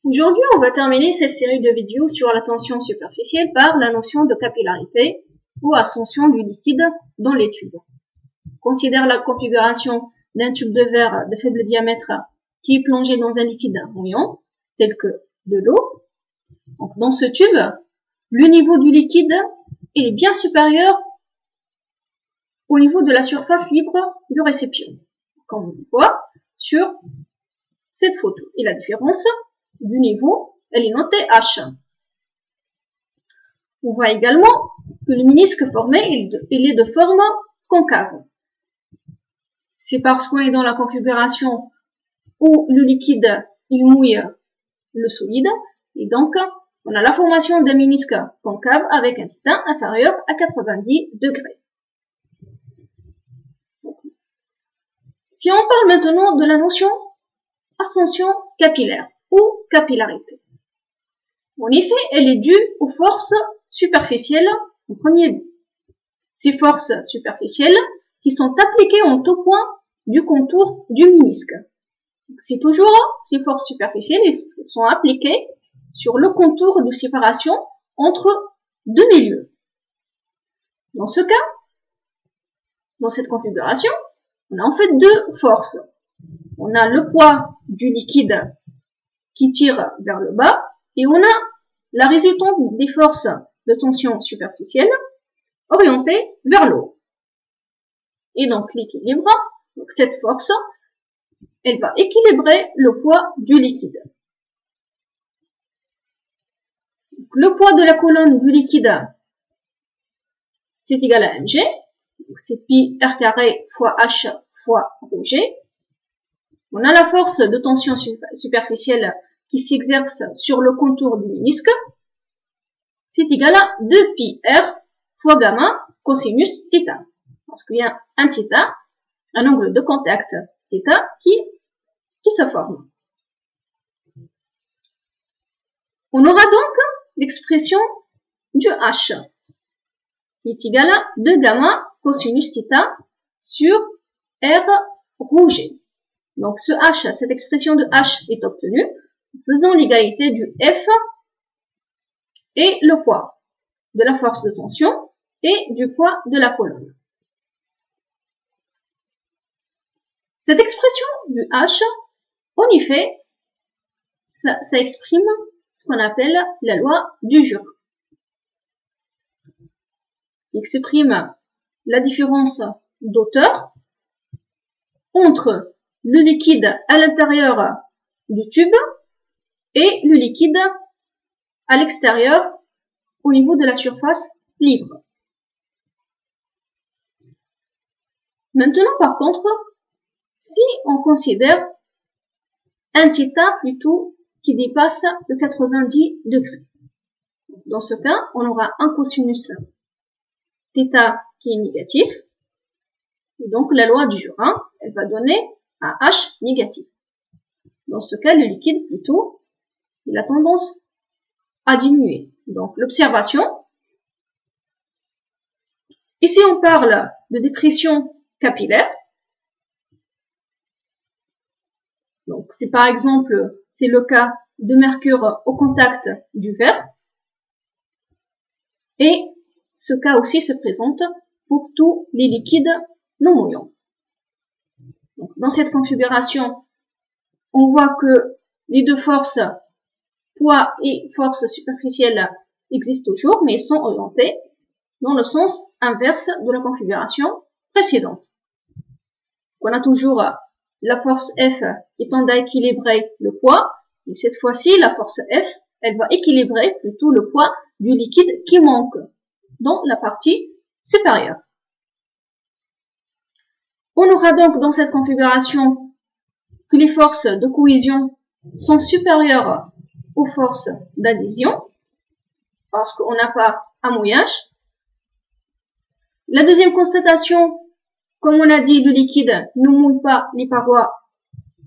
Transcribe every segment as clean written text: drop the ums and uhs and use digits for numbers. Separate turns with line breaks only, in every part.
Aujourd'hui, on va terminer cette série de vidéos sur la tension superficielle par la notion de capillarité ou ascension du liquide dans les tubes. On considère la configuration d'un tube de verre de faible diamètre qui est plongé dans un liquide mouillant, tel que de l'eau. Dans ce tube, le niveau du liquide est bien supérieur au niveau de la surface libre du récipient, comme on le voit sur cette photo. Et la différence du niveau, elle est notée H. On voit également que le ménisque formé, il est de forme concave. C'est parce qu'on est dans la configuration où le liquide, il mouille le solide, et donc on a la formation d'un ménisque concave avec un θ inférieur à 90 degrés. Si on parle maintenant de la notion ascension capillaire ou capillarité. En effet, elle est due aux forces superficielles en premier lieu. Ces forces superficielles qui sont appliquées en tout point du contour du ménisque. C'est toujours ces forces superficielles qui sont appliquées sur le contour de séparation entre deux milieux. Dans ce cas, dans cette configuration, on a en fait deux forces. On a le poids du liquide qui tire vers le bas et on a la résultante des forces de tension superficielle orientées vers le haut. Et donc l'équilibre, donc cette force, elle va équilibrer le poids du liquide. Donc, le poids de la colonne du liquide, c'est égal à mg, c'est pi r carré fois h fois ρg. On a la force de tension superficielle qui s'exerce sur le contour du ménisque, c'est égal à 2 pi r fois gamma cosinus θ, parce qu'il y a un θ, un angle de contact θ qui se forme. On aura donc l'expression du h qui est égal à 2 gamma cosinus θ sur r ρg. Donc ce h, cette expression de h est obtenue en faisant l'égalité du f et le poids de la force de tension et du poids de la colonne. Cette expression du h, en effet, ça exprime ce qu'on appelle la loi du Jura. Il exprime la différence d'auteur entre le liquide à l'intérieur du tube et le liquide à l'extérieur au niveau de la surface libre. Maintenant, par contre, si on considère un θ plutôt qui dépasse de 90 degrés, dans ce cas, on aura un cosinus θ qui est négatif, et donc la loi du Jura, elle va donner un H négatif. Dans ce cas, le liquide, plutôt, il a tendance à diminuer. Donc, l'observation. Ici, on parle de dépression capillaire. Donc, c'est par exemple, c'est le cas de mercure au contact du verre. Et ce cas aussi se présente pour tous les liquides non mouillants. Donc, dans cette configuration, on voit que les deux forces, poids et force superficielle, existent toujours, mais sont orientées dans le sens inverse de la configuration précédente. On a toujours la force F qui tend à équilibrer le poids, et cette fois-ci, la force F, elle va équilibrer plutôt le poids du liquide qui manque dans la partie supérieure. On aura donc dans cette configuration que les forces de cohésion sont supérieures aux forces d'adhésion, parce qu'on n'a pas un mouillage. La deuxième constatation, comme on a dit, le liquide ne mouille pas les parois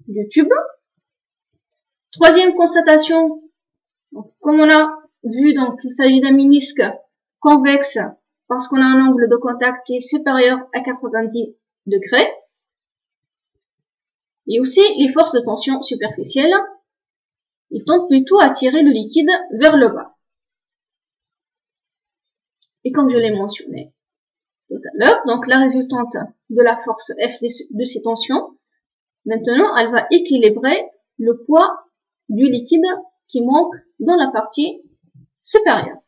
du tube. Troisième constatation, comme on a vu, donc il s'agit d'un ménisque convexe, parce qu'on a un angle de contact qui est supérieur à 90 degrés. Et aussi les forces de tension superficielle il tente plutôt à tirer le liquide vers le bas. Et comme je l'ai mentionné tout à l'heure, donc la résultante de la force F de ces tensions, maintenant elle va équilibrer le poids du liquide qui manque dans la partie supérieure.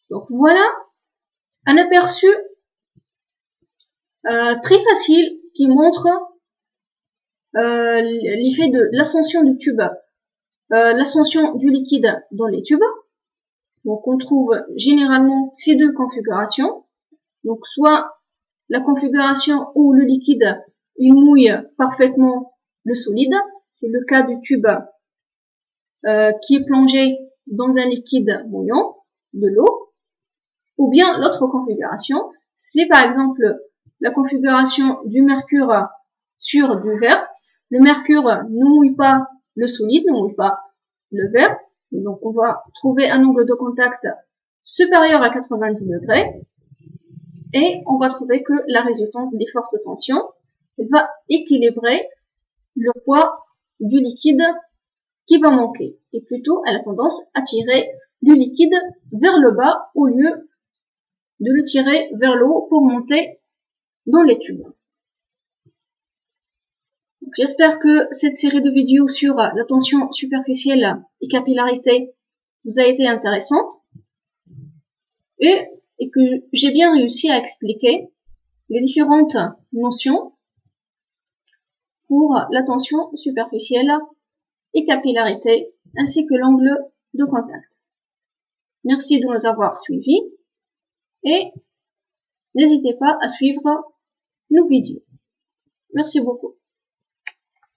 Donc voilà un aperçu très facile qui montre l'effet de l'ascension du tube, l'ascension du liquide dans les tubes. Donc on trouve généralement ces deux configurations. Donc soit la configuration où le liquide il mouille parfaitement le solide, c'est le cas du tube qui est plongé dans un liquide mouillant, de l'eau, ou bien l'autre configuration, c'est par exemple la configuration du mercure sur du verre. Le mercure ne mouille pas le solide, ne mouille pas le verre, et donc on va trouver un angle de contact supérieur à 90 degrés, et on va trouver que la résultante des forces de tension va équilibrer le poids du liquide qui va manquer, et plutôt elle a tendance à tirer du liquide vers le bas au lieu de le tirer vers le haut pour monter dans les tubes. J'espère que cette série de vidéos sur la tension superficielle et capillarité vous a été intéressante et que j'ai bien réussi à expliquer les différentes notions pour la tension superficielle et capillarité ainsi que l'angle de contact. Merci de nous avoir suivis et n'hésitez pas à suivre nos vidéos. Merci beaucoup.